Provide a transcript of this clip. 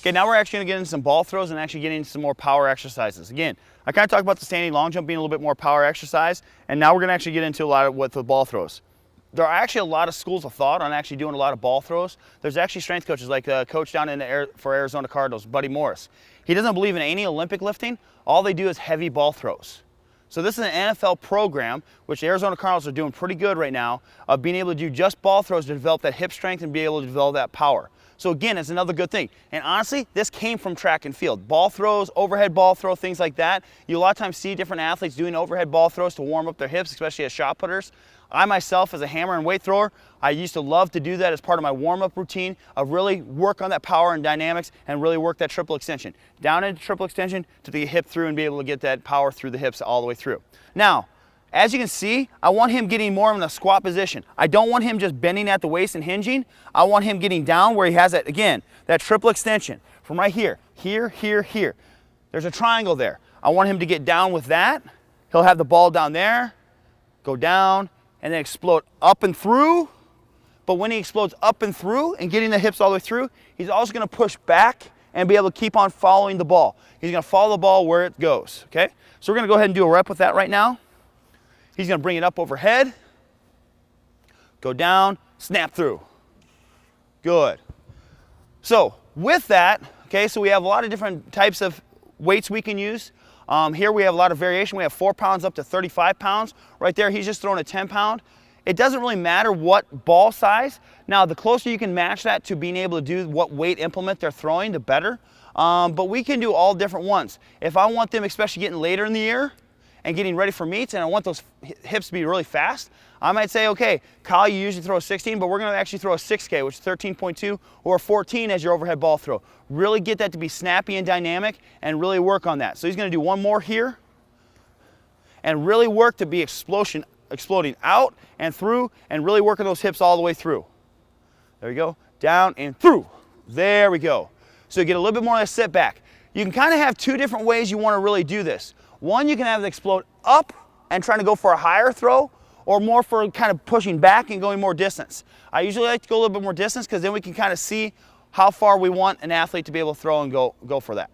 Okay, now we're actually gonna get into some ball throws and actually get into some more power exercises. Again, I kind of talked about the standing long jump being a little bit more power exercise, and now we're gonna actually get into a lot of what the ball throws. There are actually a lot of schools of thought on actually doing a lot of ball throws. There's actually strength coaches like a coach down in for Arizona Cardinals, Buddy Morris. He doesn't believe in any Olympic lifting. All they do is heavy ball throws. So this is an NFL program, which the Arizona Cardinals are doing pretty good right now, of being able to do just ball throws to develop that hip strength and be able to develop that power. So again, it's another good thing. And honestly, this came from track and field. Ball throws, overhead ball throw, things like that. You a lot of times see different athletes doing overhead ball throws to warm up their hips, especially as shot putters. I myself, as a hammer and weight thrower, I used to love to do that as part of my warm-up routine of really work on that power and dynamics and really work that triple extension. Down into triple extension to the hip through and be able to get that power through the hips all the way through. Now, as you can see, I want him getting more in a squat position. I don't want him just bending at the waist and hinging. I want him getting down where he has that, again, that triple extension from right here, here, here, here. There's a triangle there. I want him to get down with that. He'll have the ball down there, go down, and then explode up and through. But when he explodes up and through and getting the hips all the way through, he's also gonna push back and be able to keep on following the ball. He's gonna follow the ball where it goes, okay? So we're gonna go ahead and do a rep with that right now. He's gonna bring it up overhead, go down, snap through. Good. So with that, okay, so we have a lot of different types of weights we can use. Here we have a lot of variation. We have 4 pounds up to 35 pounds. Right there, he's just throwing a 10 pound. It doesn't really matter what ball size. Now, the closer you can match that to being able to do what weight implement they're throwing, the better. But we can do all different ones. If I want them, especially getting later in the year and getting ready for meets, and I want those hips to be really fast, I might say, okay, Kyle, you usually throw a 16, but we're gonna actually throw a 6K, which is 13.2, or 14 as your overhead ball throw. Really get that to be snappy and dynamic and really work on that. So he's gonna do one more here and really work to be exploding out and through and really working those hips all the way through. There we go, down and through. There we go. So you get a little bit more of a sit back. You can kind of have two different ways you wanna really do this. One, you can have it explode up and trying to go for a higher throw, or more for kind of pushing back and going more distance. I usually like to go a little bit more distance because then we can kind of see how far we want an athlete to be able to throw and go for that.